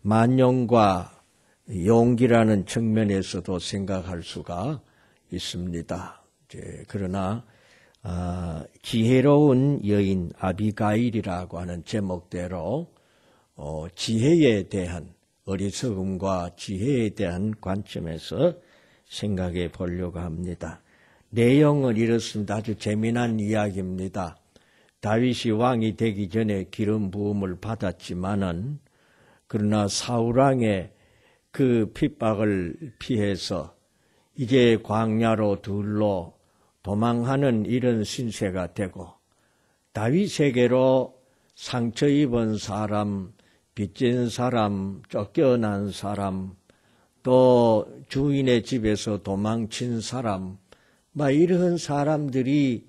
만용과 용기라는 측면에서도 생각할 수가 있습니다. 그러나 지혜로운 여인 아비가일이라고 하는 제목대로 지혜에 대한 어리석음과 지혜에 대한 관점에서 생각해 보려고 합니다. 내용은 이렇습니다. 아주 재미난 이야기입니다. 다윗이 왕이 되기 전에 기름 부음을 받았지만은 그러나 사울왕의 그 핍박을 피해서 이제 광야로 들로 도망하는 이런 신세가 되고 다윗에게로 상처 입은 사람, 빚진 사람, 쫓겨난 사람, 또 주인의 집에서 도망친 사람, 이런 사람들이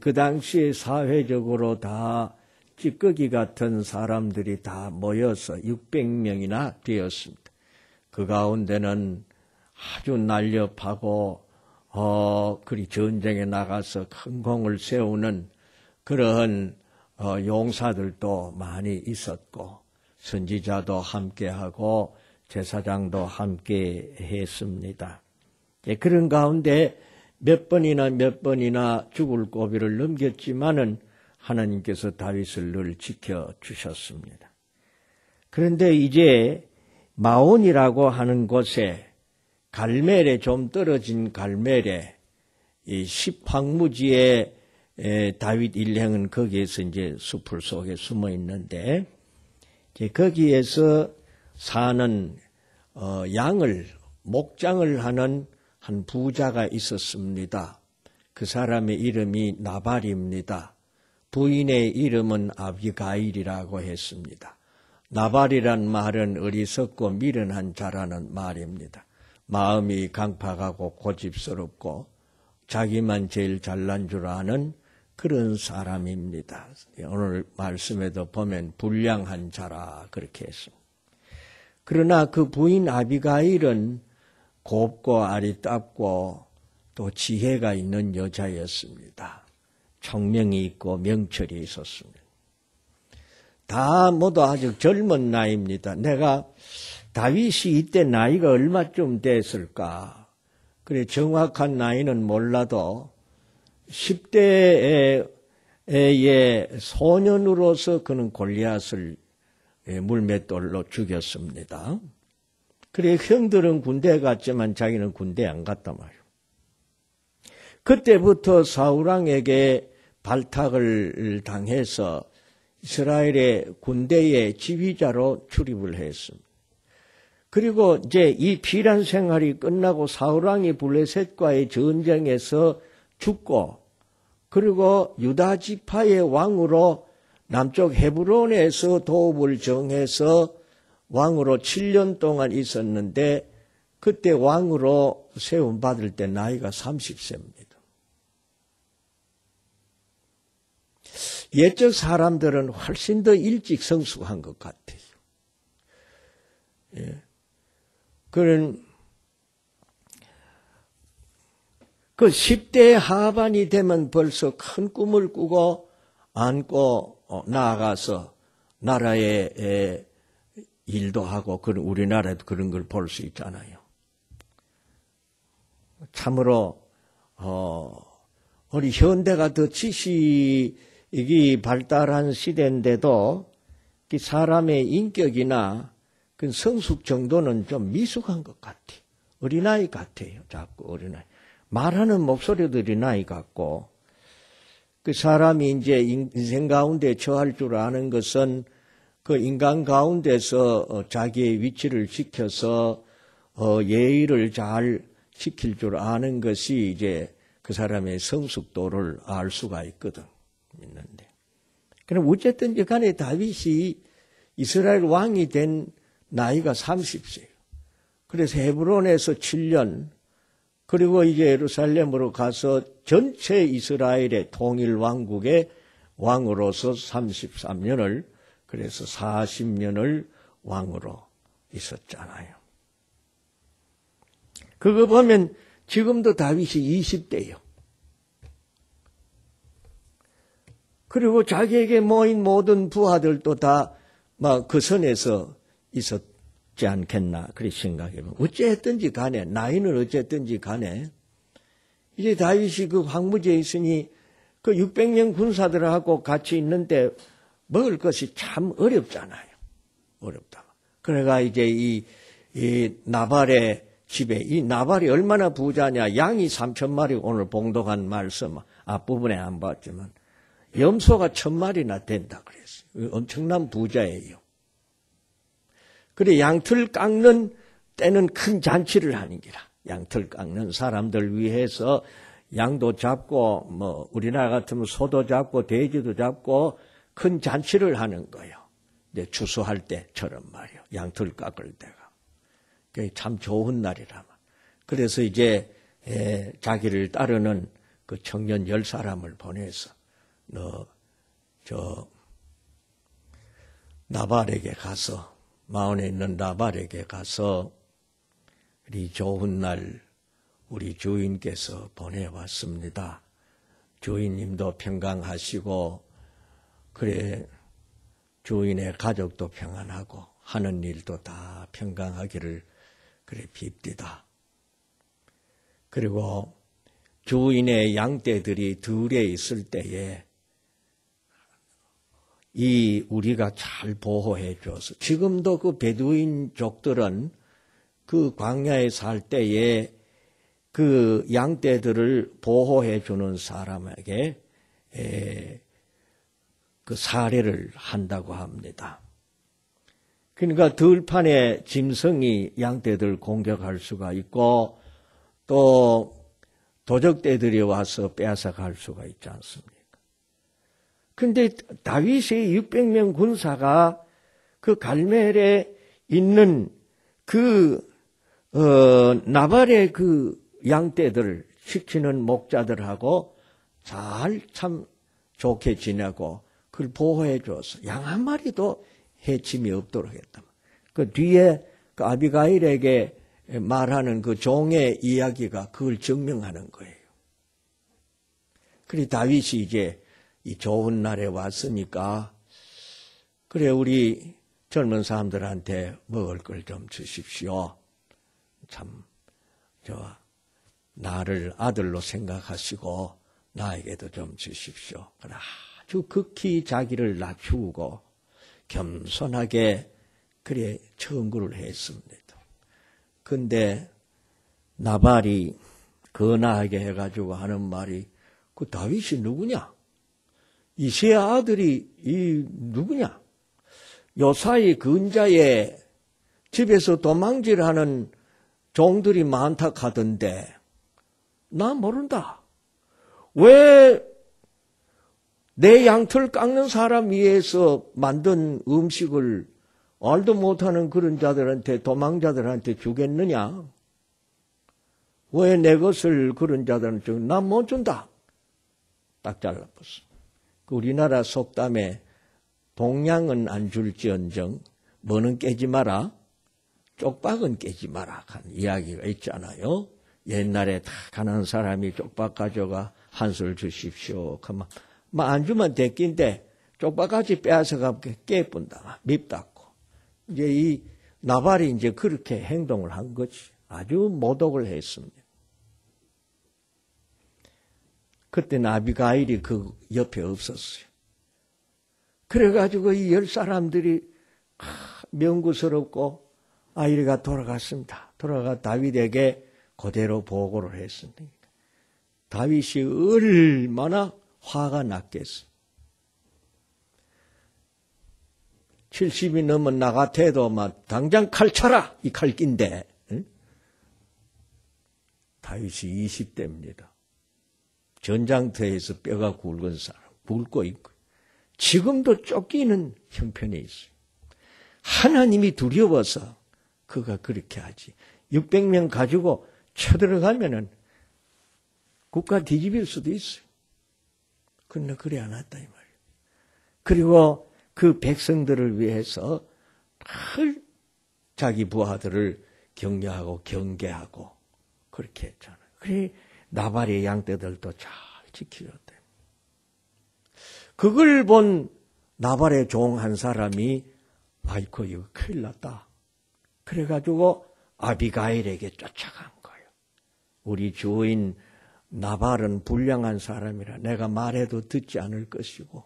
그 당시에 사회적으로 다 찌꺼기 같은 사람들이 다 모여서 600명이나 되었습니다. 그 가운데는 아주 날렵하고 그리 전쟁에 나가서 큰 공을 세우는 그러한 용사들도 많이 있었고 선지자도 함께하고 제사장도 함께 했습니다. 그런 가운데 몇 번이나 죽을 고비를 넘겼지만은 하나님께서 다윗을 늘 지켜주셨습니다. 그런데 이제 마온이라고 하는 곳에 갈멜에 좀 떨어진 갈멜에 이 십황무지에 다윗 일행은 거기에서 이제 숲을 속에 숨어 있는데 거기에서 사는 목장을 하는 한 부자가 있었습니다. 그 사람의 이름이 나발입니다. 부인의 이름은 아비가일이라고 했습니다. 나발이란 말은 어리석고 미련한 자라는 말입니다. 마음이 강팍하고 고집스럽고 자기만 제일 잘난 줄 아는 그런 사람입니다. 오늘 말씀에도 보면 불량한 자라 그렇게 했습니다. 그러나 그 부인 아비가일은 곱고 아리따고 또 지혜가 있는 여자였습니다. 청명이 있고 명철이 있었습니다. 다 모두 아주 젊은 나이입니다. 내가 다윗이 이때 나이가 얼마쯤 됐을까? 그래 정확한 나이는 몰라도 10대의 소년으로서 그는 골리앗을 물맷돌로 죽였습니다. 그래 형들은 군대에 갔지만 자기는 군대에 안 갔단 말이에요. 그때부터 사울왕에게 발탁을 당해서 이스라엘의 군대의 지휘자로 출입을 했습니다. 그리고 이제 이 피란 생활이 끝나고 사울왕이 블레셋과의 전쟁에서 죽고 그리고 유다 지파의 왕으로 남쪽 헤브론에서 도읍을 정해서 왕으로 7년 동안 있었는데 그때 왕으로 세움받을 때 나이가 30세입니다. 옛적 사람들은 훨씬 더 일찍 성숙한 것 같아요. 그런 그 10대 하반이 되면 벌써 큰 꿈을 꾸고 안고 나아가서 나라의 일도 하고 우리나라에도 그런 걸 볼 수 있잖아요. 참으로 우리 현대가 더 지식이 발달한 시대인데도 사람의 인격이나 그 성숙 정도는 좀 미숙한 것 같아요. 어린아이 같아요. 자꾸 어린아이. 말하는 목소리도 어린아이 같고 그 사람이 이제 인생 가운데 처할 줄 아는 것은 그 인간 가운데서 자기의 위치를 지켜서 예의를 잘 지킬 줄 아는 것이 이제 그 사람의 성숙도를 알 수가 있는데. 그럼 어쨌든 간에 다윗이 이스라엘 왕이 된 나이가 30세예요. 그래서 헤브론에서 7년, 그리고 이제 예루살렘으로 가서 전체 이스라엘의 통일 왕국의 왕으로서 33년을, 그래서 40년을 왕으로 있었잖아요. 그거 보면 지금도 다윗이 20대예요. 그리고 자기에게 모인 모든 부하들도 다 막 그 선에서 있었지 않겠나 그렇게 생각해보면 어쨌든지 간에 나이는 어쨌든지 간에 이제 다윗이 그 황무지에 있으니 그 600명 군사들하고 같이 있는데 먹을 것이 참 어렵잖아요. 어렵다. 그래가 이제 이 나발의 집에 이 나발이 얼마나 부자냐. 양이 3,000마리 오늘 봉독한 말씀 앞부분에 안 봤지만 염소가 1,000마리나 된다 그랬어요. 엄청난 부자예요. 그래 양털 깎는 때는 큰 잔치를 하는 기라. 양털 깎는 사람들 위해서 양도 잡고 뭐 우리나라 같으면 소도 잡고 돼지도 잡고 큰 잔치를 하는 거예요. 이제 추수할 때처럼 말이요. 양털 깎을 때가. 그게 참 좋은 날이라. 그래서 이제 자기를 따르는 그 청년 10사람을 보내서 너 저 나발에게 가서 마온에 있는 나발에게 가서 이 좋은 날 우리 주인께서 보내왔습니다. 주인님도 평강하시고 그래 주인의 가족도 평안하고 하는 일도 다 평강하기를 그래 빕디다. 그리고 주인의 양떼들이 들에 있을 때에 이 우리가 잘 보호해 줘서 지금도 그 베두인족들은 그 광야에 살 때에 그 양떼들을 보호해 주는 사람에게 그 사례를 한다고 합니다. 그러니까 들판에 짐승이 양떼들 공격할 수가 있고 또 도적떼들이 와서 빼앗아 갈 수가 있지 않습니까? 그런데 다윗의 600명 군사가 그 갈멜에 있는 그 나발의 그 양떼들 지키는 목자들하고 잘 참 좋게 지내고 그걸 보호해 줘서 양 한 마리도 해침이 없도록 했다. 그 뒤에 그 아비가일에게 말하는 그 종의 이야기가 그걸 증명하는 거예요. 그래 다윗이 이제 이 좋은 날에 왔으니까 그래 우리 젊은 사람들한테 먹을 걸 좀 주십시오. 참 나를 아들로 생각하시고 나에게도 좀 주십시오. 아주 극히 자기를 낮추고 겸손하게 그래 청구를 했습니다. 근데 나발이 거나하게 해가지고 하는 말이 그 다윗이 누구냐? 이세 아들이 이 누구냐? 요사이 근자에 집에서 도망질하는 종들이 많다 하던데 나 모른다. 왜 내 양털 깎는 사람 위해서 만든 음식을 알도 못하는 그런 자들한테 도망자들한테 주겠느냐? 왜 내 것을 그런 자들한테 나 못 준다. 딱 잘라버렸어. 우리나라 속담에 동양은 안 줄지언정 뭐는 깨지 마라, 쪽박은 깨지 마라 하는 이야기가 있잖아요. 옛날에 다 가난한 사람이 쪽박 가져가 한 술 주십시오. 그러면 안 주면 됐긴데 쪽박까지 빼앗아가 깨뿐다. 밉다고. 이제 이 나발이 이제 그렇게 행동을 한 거지. 아주 모독을 했습니다. 그때는 아비가일이 그 옆에 없었어요. 그래가지고 이 10사람들이 명구스럽고 아이가 돌아갔습니다. 돌아가 다윗에게 그대로 보고를 했습니다. 다윗이 얼마나 화가 났겠어. 70이 넘은 나 같아도 막 당장 칼 쳐라 이 칼낀데 응? 다윗이 20대입니다. 전장터에서 뼈가 굵은 사람 굵고 있고 지금도 쫓기는 형편에 있어요. 하나님이 두려워서 그가 그렇게 하지. 600명 가지고 쳐들어가면은 국가 뒤집일 수도 있어요. 그러나 그래 안 왔다 이 말이에요. 그리고 그 백성들을 위해서 늘 자기 부하들을 격려하고 경계하고 그렇게 했잖아요. 그래 나발의 양떼들도 잘 지키셨대. 그걸 본 나발의 종 한 사람이 아이고 이거 큰일 났다. 그래가지고 아비가일에게 쫓아간 거예요. 우리 주인 나발은 불량한 사람이라 내가 말해도 듣지 않을 것이고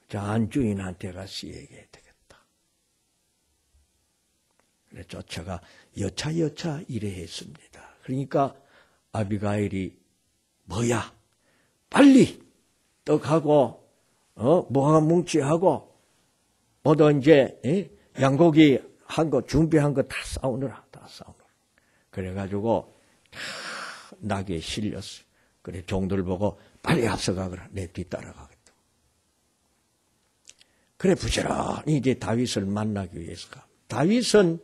자 안주인한테 가서 얘기해야 되겠다. 그래 쫓아가 여차 이래 했습니다. 그러니까 아비가일이 뭐야 빨리 떡하고 무화과 뭉치하고 모두 이제 양고기 한 거 준비한 거 다 싸우느라. 그래가지고 나귀에 실렸어. 그래 종들 보고 빨리 앞서가거라. 내 뒤따라가겠다. 그래 부지런히 이제 다윗을 만나기 위해서 가. 다윗은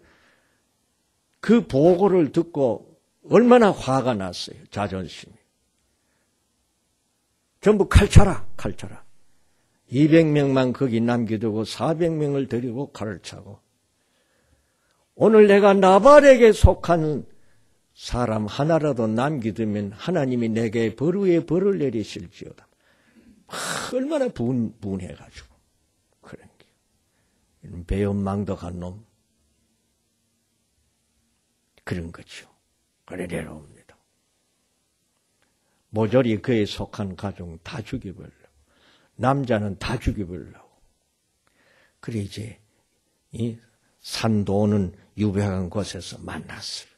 그 보고를 듣고 얼마나 화가 났어요. 자존심이. 전부 칼쳐라. 200명만 거기 남겨두고 400명을 데리고 칼을 차고 오늘 내가 나발에게 속한 사람 하나라도 남기두면 하나님이 내게 벌 위에 벌을 내리실지어다. 얼마나 분해가지고 그런 게 배은망덕한 놈 그런 거죠. 그래 내려옵니다. 모조리 그에 속한 가정 다 죽여버리려고 남자는 다 죽여버리려고 그래 이제 이 산도는 유배한 곳에서 만났어요.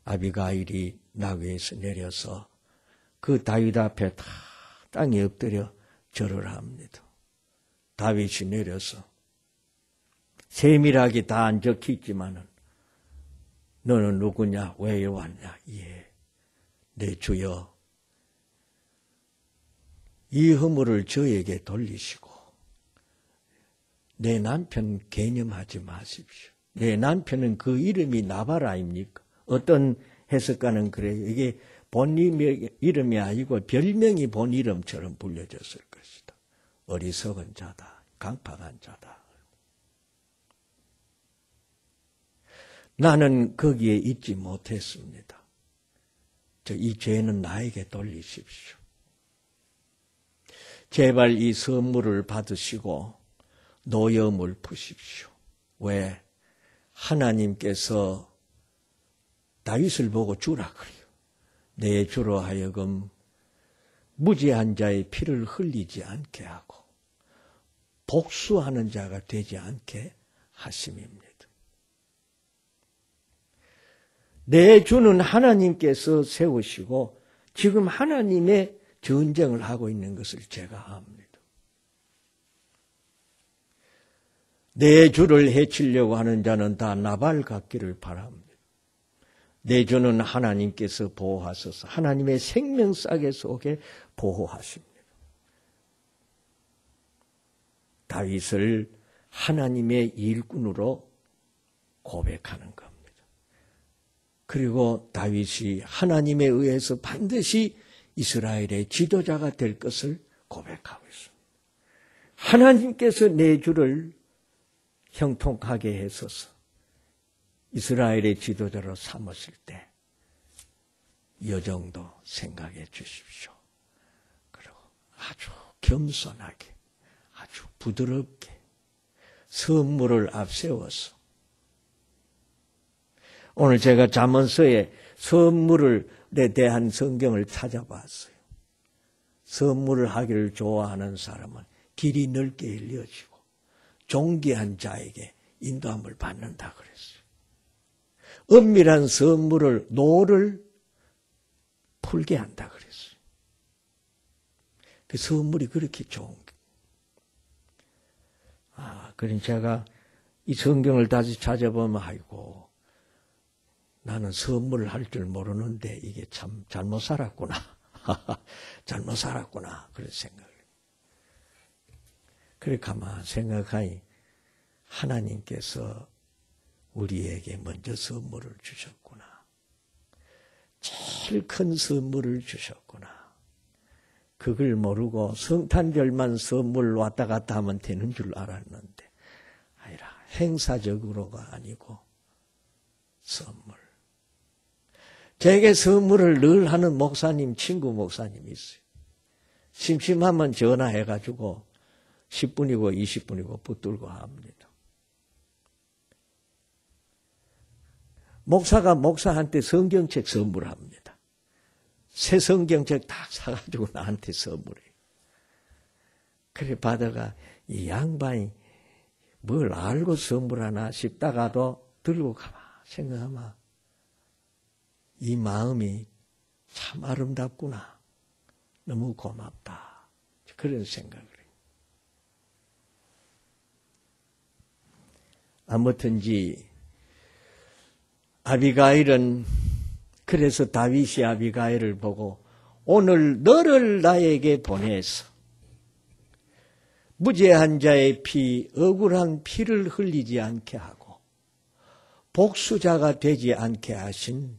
아비가일이 나귀에서 내려서 그 다윗 앞에 다 땅에 엎드려 절을 합니다. 다윗이 내려서 세밀하게 다 안 적혀있지만은 너는 누구냐? 왜 왔냐? 예, 내 주여 이 허물을 저에게 돌리시고 내 남편 개념하지 마십시오. 내 남편은 그 이름이 나발 아닙니까? 어떤 해석가는 그래요. 이게 본 이름이 아니고 별명이 본 이름처럼 불려졌을 것이다. 어리석은 자다. 강팍한 자다. 나는 거기에 있지 못했습니다. 이 죄는 나에게 돌리십시오. 제발 이 선물을 받으시고 노여움을 푸십시오. 왜? 하나님께서 다윗을 보고 주라 그래요. 내 주로 하여금 무죄한 자의 피를 흘리지 않게 하고 복수하는 자가 되지 않게 하심입니다. 내 주는 하나님께서 세우시고 지금 하나님의 전쟁을 하고 있는 것을 제가 압니다. 내 주를 해치려고 하는 자는 다 나발 같기를 바랍니다. 내 주는 하나님께서 보호하소서 하나님의 생명싸개 속에 보호하십니다. 다윗을 하나님의 일꾼으로 고백하는 겁니다. 그리고 다윗이 하나님에 의해서 반드시 이스라엘의 지도자가 될 것을 고백하고 있습니다. 하나님께서 내 주를 형통하게 해서서 이스라엘의 지도자로 삼으실 때 이 정도 생각해 주십시오. 그리고 아주 겸손하게 아주 부드럽게 선물을 앞세워서 오늘 제가 잠언서에 선물에 대한 성경을 찾아봤어요. 선물을 하기를 좋아하는 사람은 길이 넓게 열려지고 존귀한 자에게 인도함을 받는다 그랬어요. 은밀한 선물을 노를 풀게 한다 그랬어요. 그 선물이 그렇게 좋은 게. 그럼 제가 이 성경을 다시 찾아보면 아이고 나는 선물을 할 줄 모르는데 이게 참 잘못 살았구나. 잘못 살았구나. 그런 생각을. 그래 가만 생각하니 하나님께서 우리에게 먼저 선물을 주셨구나. 제일 큰 선물을 주셨구나. 그걸 모르고 성탄절만 선물 왔다 갔다 하면 되는 줄 알았는데 아니라 행사적으로가 아니고 선물. 제게 선물을 늘 하는 목사님, 친구 목사님이 있어요. 심심하면 전화해가지고 10분이고 20분이고 붙들고 합니다. 목사가 목사한테 성경책 선물합니다. 새 성경책 다 사가지고 나한테 선물해요. 그래 받아가 이 양반이 뭘 알고 선물하나 싶다가도 들고 가만 생각하면 이 마음이 참 아름답구나. 너무 고맙다. 그런 생각을 해요. 아무튼지 아비가일은 그래서 다윗이 아비가일을 보고 오늘 너를 나에게 보내서 무죄한 자의 피, 억울한 피를 흘리지 않게 하고 복수자가 되지 않게 하신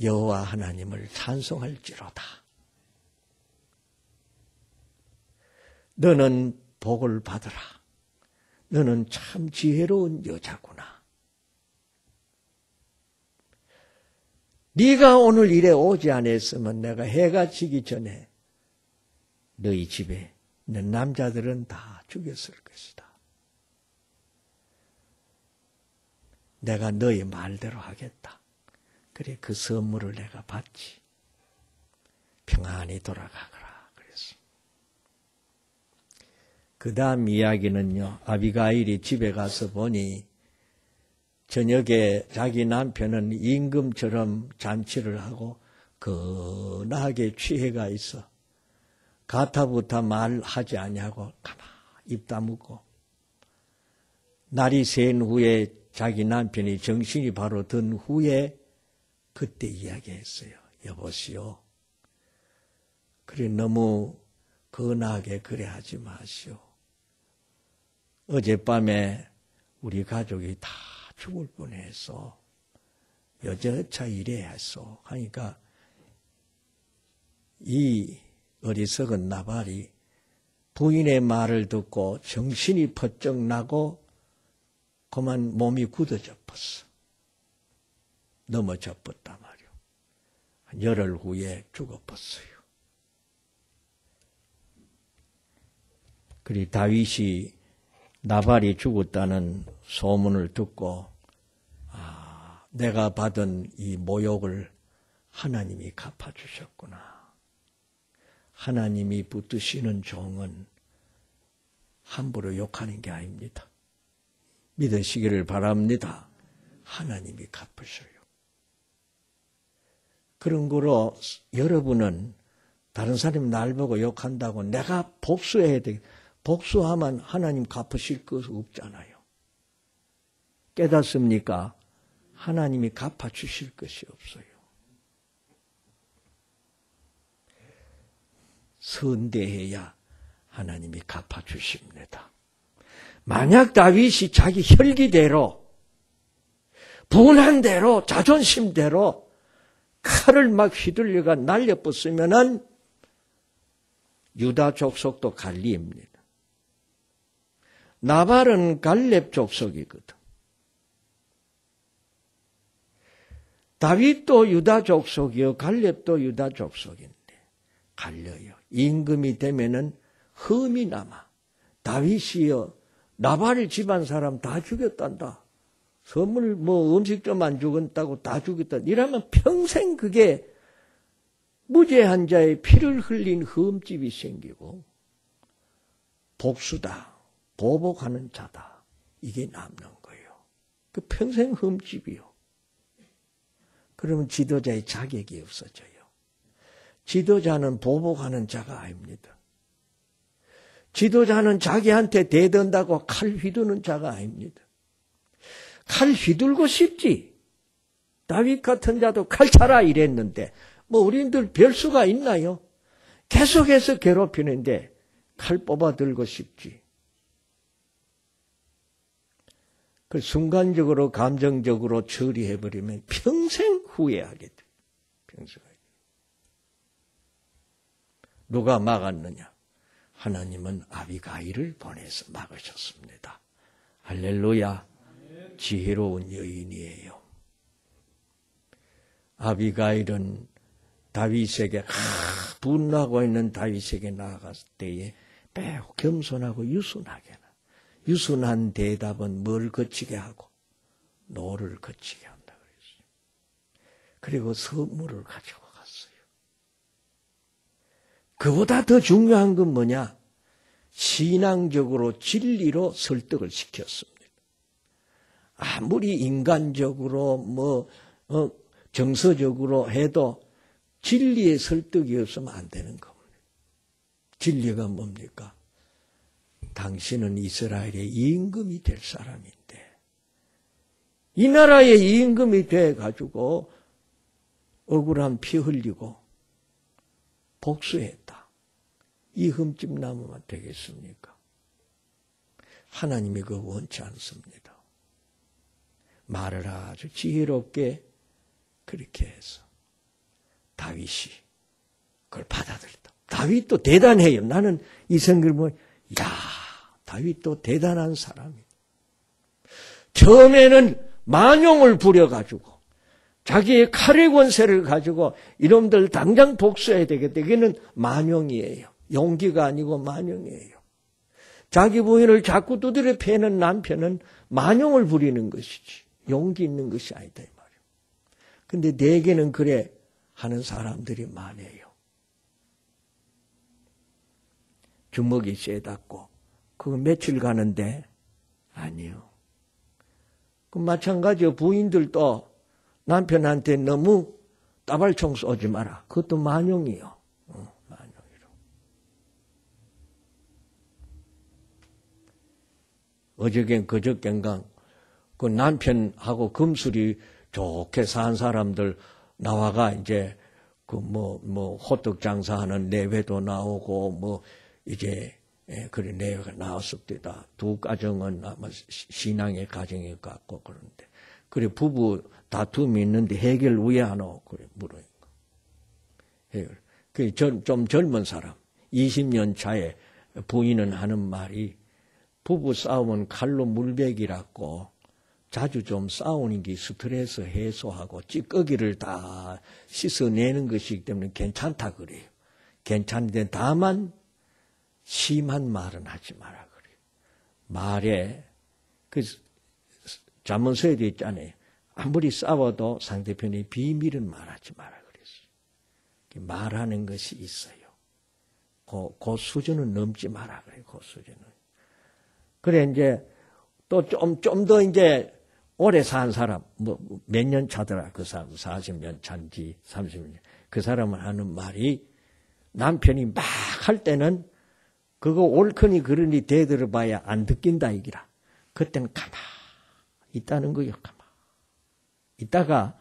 여호와 하나님을 찬송할지로다. 너는 복을 받으라. 너는 참 지혜로운 여자구나. 네가 오늘 일에 오지 않았으면 내가 해가 지기 전에 너희 집에 있는 남자들은 다 죽였을 것이다. 내가 너희 말대로 하겠다. 그래 그 선물을 내가 받지. 평안히 돌아가거라. 그랬어. 그 다음 이야기는요. 아비가일이 집에 가서 보니 저녁에 자기 남편은 임금처럼 잔치를 하고 근하게 취해가 있어. 가타부타 말하지 아니하고 가만 입 다물고 날이 샌 후에 자기 남편이 정신이 바로 든 후에 그때 이야기했어요. 여보시오. 그래 너무 근하게 그래 하지 마시오. 어젯밤에 우리 가족이 다 죽을 뻔했어. 여자차 이래 했어. 하니까 이 어리석은 나발이 부인의 말을 듣고 정신이 퍼쩍 나고 그만 몸이 굳어져 버렸어. 넘어져 버렸단 말이오. 한 열흘 후에 죽어버렸어요. 그리 다윗이 나발이 죽었다는 소문을 듣고 내가 받은 이 모욕을 하나님이 갚아주셨구나. 하나님이 붙드시는 종은 함부로 욕하는 게 아닙니다. 믿으시기를 바랍니다. 하나님이 갚으셔요. 그런 거로 여러분은 다른 사람이 날 보고 욕한다고 내가 복수해야 돼. 복수하면 하나님 갚으실 것 없잖아요. 깨닫습니까? 하나님이 갚아주실 것이 없어요. 선대해야 하나님이 갚아주십니다. 만약 다윗이 자기 혈기대로 분한 대로 자존심대로 칼을 막 휘둘려가 날려뻗으면은 유다 족속도 갈리입니다. 나발은 갈렙 족속이거든. 다윗도 유다 족속이요 갈렙도 유다 족속인데 갈려요. 임금이 되면은 흠이 남아. 다윗이요 나발 집안 사람 다 죽였단다. 선물 음식 좀 안 죽었다고 다 죽였다. 이러면 평생 그게 무죄한 자의 피를 흘린 흠집이 생기고 복수다. 보복하는 자다. 이게 남는 거예요. 그 평생 흠집이요. 그러면 지도자의 자격이 없어져요. 지도자는 보복하는 자가 아닙니다. 지도자는 자기한테 대든다고 칼 휘두는 자가 아닙니다. 칼 휘둘고 싶지. 다윗 같은 자도 칼 차라 이랬는데 우리들 별 수가 있나요? 계속해서 괴롭히는데 칼 뽑아 들고 싶지. 그 순간적으로 감정적으로 처리해버리면 평생 후회하게 돼. 평생. 누가 막았느냐? 하나님은 아비가일을 보내서 막으셨습니다. 할렐루야. 지혜로운 여인이에요. 아비가일은 다윗에게 분노하고 있는 다윗에게 나아갔을 때에 매우 겸손하고 유순하게. 유순한 대답은 뭘 거치게 하고? 노를 거치게 한다 그랬어요. 그리고 선물을 가지고 갔어요. 그보다 더 중요한 건 뭐냐? 신앙적으로 진리로 설득을 시켰습니다. 아무리 인간적으로 정서적으로 해도 진리의 설득이 없으면 안 되는 겁니다. 진리가 뭡니까? 당신은 이스라엘의 임금이 될 사람인데 이 나라의 임금이 돼가지고 억울한 피 흘리고 복수했다. 이 흠집 남으면 되겠습니까? 하나님이 그거 원치 않습니다. 말을 아주 지혜롭게 그렇게 해서 다윗이 그걸 받아들였다. 다윗도 대단해요. 나는 이 생각을 보면 다윗도 대단한 사람이다. 처음에는 만용을 부려가지고 자기의 칼의 권세를 가지고 이놈들 당장 복수해야 되겠다. 이게는 만용이에요. 용기가 아니고 만용이에요. 자기 부인을 자꾸 두드려 패는 남편은 만용을 부리는 것이지 용기 있는 것이 아니다 이 말이에요. 근데 내게는 그래 하는 사람들이 많아요. 주먹이 세답고 그거 며칠 가는데 아니요. 그 마찬가지로 부인들도 남편한테 너무 따발총 쏘지 마라. 그것도 만용이요. 만용이로. 그저껜가 그 남편하고 금술이 좋게 산 사람들 나와가 이제 호떡 장사하는 내외도 나오고 이제 그래 내외가 나왔습니다. 두 가정은 아마 신앙의 가정일 것 같고 그런데 그래 부부 다툼이 있는데 해결 왜 안 하고 그래 물어요. 해결. 그 좀 젊은 사람 20년 차에 부인은 하는 말이 부부 싸움은 칼로 물베기라고 자주 좀 싸우는 게 스트레스 해소하고 찌꺼기를 다 씻어내는 것이기 때문에 괜찮다 그래요. 괜찮은데 다만 심한 말은 하지 마라 그래요. 말에 그 잠언서에도 있잖아요. 아무리 싸워도 상대편의 비밀은 말하지 마라 그랬어요. 말하는 것이 있어요. 그 수준은 넘지 마라 그래요. 그 수준은. 그래 이제 또 좀 더 이제 오래 산 사람 몇 년 차더라 그 사람 40년 차인지 30년 그 사람은 하는 말이 남편이 막 할 때는 그거 옳거니 그러니 대들어봐야 안 듣긴다 이기라. 그때는 가만 있다는 거요. 가만 있다가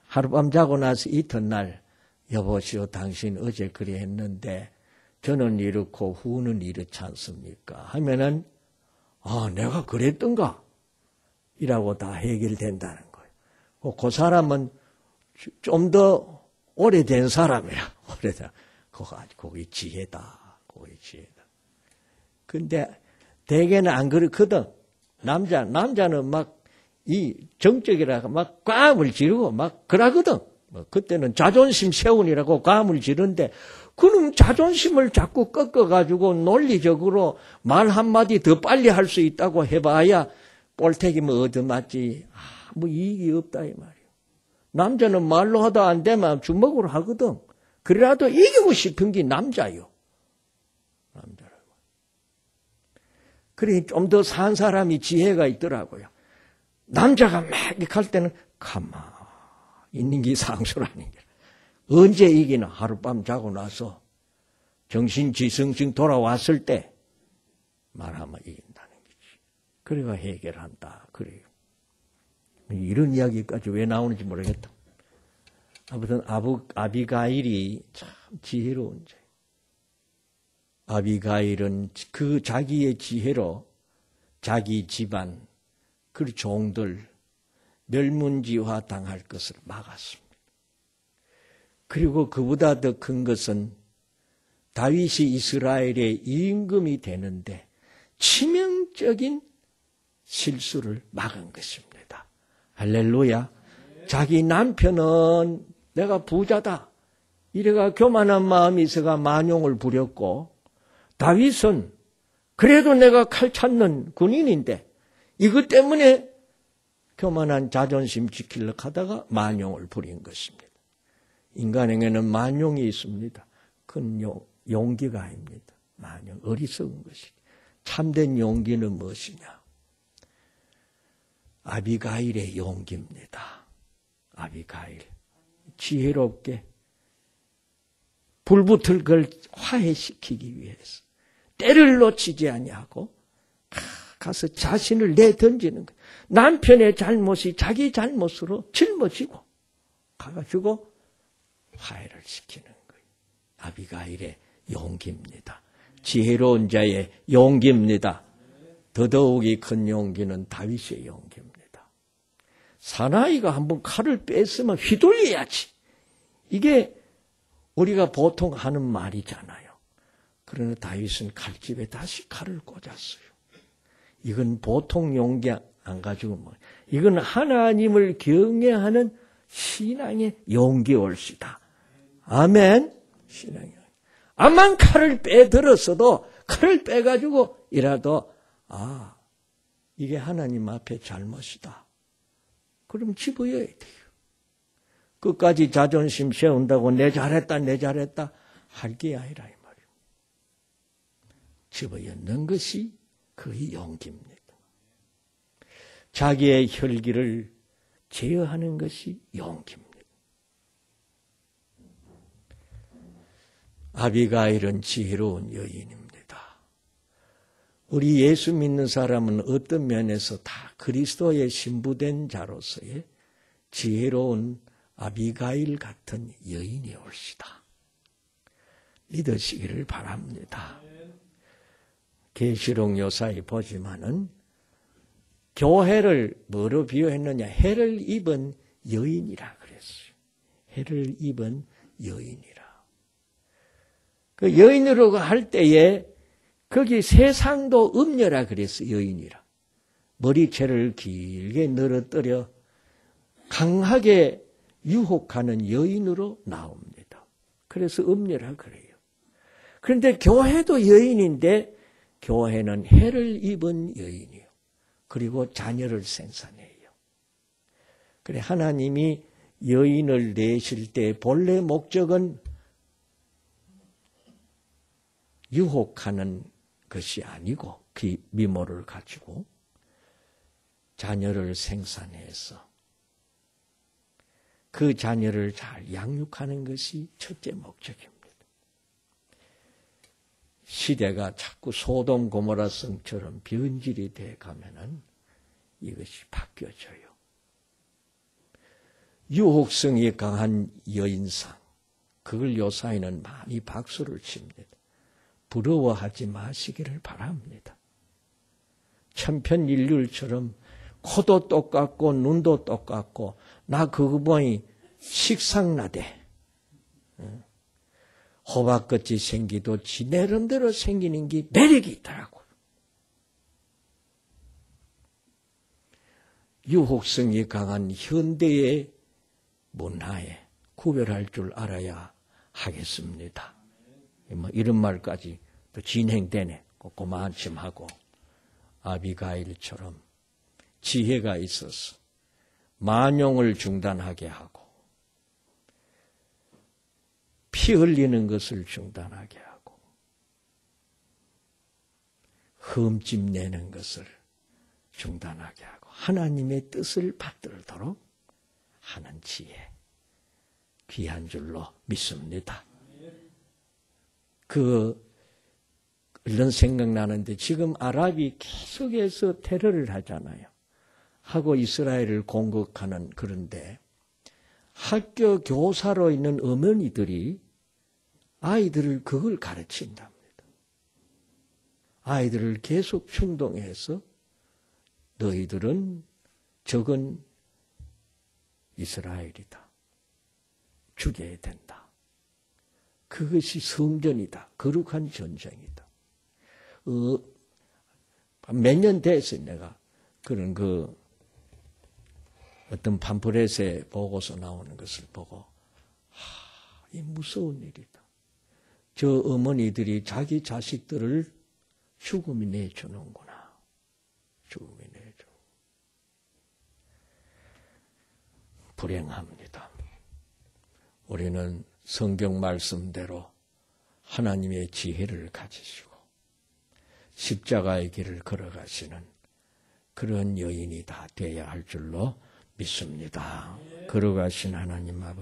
하룻밤 자고 나서 이튿날 여보시오 당신 어제 그리 했는데 저는 이렇고 후는 이렇지 않습니까? 하면은 내가 그랬던가? 이라고 다 해결된다는 거예요. 그 사람은 좀 더 오래된 사람이야. 그게 지혜다. 그게 지혜다. 근데 대개는 안 그렇거든. 남자는 막 이 정적이라고 막 꽝을 지르고 막 그러거든. 그때는 자존심 세운이라고 꽝을 지르는데 그럼 자존심을 자꾸 꺾어가지고 논리적으로 말 한마디 더 빨리 할 수 있다고 해봐야 볼테기면 얻어맞지. 이익이 없다 이 말이에요. 남자는 말로 하다 안 되면 주먹으로 하거든. 그래라도 이기고 싶은 게 남자요. 남자라고. 그래 좀 더 산 사람이 지혜가 있더라고요. 남자가 막 이렇게 할 때는 가만 있는 게 상수라는 게. 언제 이기나 하룻밤 자고 나서 정신지성증 돌아왔을 때 말하면 이긴다는 거지. 그래가 해결한다. 그래요. 이런 이야기까지 왜 나오는지 모르겠다. 아무튼 아비가일이 참 지혜로운 자. 아비가일은 그 자기의 지혜로 자기 집안 그 종들 멸문지화 당할 것을 막았습니다. 그리고 그보다 더 큰 것은 다윗이 이스라엘의 임금이 되는데 치명적인 실수를 막은 것입니다. 할렐루야. 자기 남편은 내가 부자다. 이래가 교만한 마음이 있어가 만용을 부렸고 다윗은 그래도 내가 칼 찾는 군인인데 이것 때문에 교만한 자존심 지키려고 하다가 만용을 부린 것입니다. 인간에게는 만용이 있습니다. 큰 용기가 아닙니다. 만용, 어리석은 것이. 참된 용기는 무엇이냐? 아비가일의 용기입니다. 아비가일. 지혜롭게 불붙을 걸 화해시키기 위해서 때를 놓치지 아니하고 가서 자신을 내던지는 거예요. 남편의 잘못이 자기 잘못으로 짊어지고 가가지고 화해를 시키는 거예요. 아비가일의 용기입니다. 지혜로운 자의 용기입니다. 더더욱이 큰 용기는 다윗의 용기입니다. 사나이가 한번 칼을 뺐으면 휘둘려야지. 이게 우리가 보통 하는 말이잖아요. 그러나 다윗은 칼집에 다시 칼을 꽂았어요. 이건 보통 용기 안 가지고 뭐. 이건 하나님을 경외하는 신앙의 용기 올시다. 아멘. 신앙이. 암만 칼을 빼들었어도 칼을 빼가지고 이라도 이게 하나님 앞에 잘못이다. 그럼 집어여야 돼요. 끝까지 자존심 세운다고 내 잘했다 할 게 아니라 이 말이에요. 집어넣는 것이 그의 용기입니다. 자기의 혈기를 제어하는 것이 용기입니다. 아비가일은 지혜로운 여인입니다. 우리 예수 믿는 사람은 어떤 면에서 다 그리스도의 신부된 자로서의 지혜로운 아비가일 같은 여인이 올시다. 믿으시기를 바랍니다. 계시록 요사에 보지만은 교회를 뭐로 비유했느냐? 해를 입은 여인이라 그랬어요. 해를 입은 여인이라. 그 여인으로 할 때에 거기 세상도 음녀라 그랬어요. 여인이라. 머리채를 길게 늘어뜨려 강하게 유혹하는 여인으로 나옵니다. 그래서 음녀라 그래요. 그런데 교회도 여인인데 교회는 해를 입은 여인이요. 그리고 자녀를 생산해요. 그래 하나님이 여인을 내실 때 본래 목적은 유혹하는 것이 아니고 그 미모를 가지고 자녀를 생산해서 그 자녀를 잘 양육하는 것이 첫째 목적입니다. 시대가 자꾸 소돔 고모라 성처럼 변질이 돼 가면은 이것이 바뀌어져요. 유혹성이 강한 여인상, 그걸 요사이는 많이 박수를 칩니다. 부러워하지 마시기를 바랍니다. 천편일률처럼 코도 똑같고 눈도 똑같고 나 그거 보니 식상나대. 호박같이 생기도 지 나름대로 생기는 게 매력이 있더라고요. 유혹성이 강한 현대의 문화에 구별할 줄 알아야 하겠습니다. 뭐 이런 말까지 또 진행되네. 고만침하고 아비가일처럼 지혜가 있어서 만용을 중단하게 하고 피 흘리는 것을 중단하게 하고 흠집 내는 것을 중단하게 하고 하나님의 뜻을 받들도록 하는 지혜 귀한 줄로 믿습니다. 이런 생각나는데 지금 아랍이 계속해서 테러를 하잖아요. 하고 이스라엘을 공격하는 그런데 학교 교사로 있는 어머니들이 아이들을 그걸 가르친답니다. 아이들을 계속 충동해서 너희들은 적은 이스라엘이다. 죽여야 된다. 그것이 성전이다. 거룩한 전쟁이다. 몇 년 됐어요. 내가 그런 어떤 팜플렛에 보고서 나오는 것을 보고 이 무서운 일이다. 저 어머니들이 자기 자식들을 죽음이 내주는구나. 죽음이 내줘. 불행합니다. 우리는 성경 말씀대로 하나님의 지혜를 가지시고 십자가의 길을 걸어가시는 그런 여인이 다 되어야 할 줄로 믿습니다. 걸어가신 하나님 아버지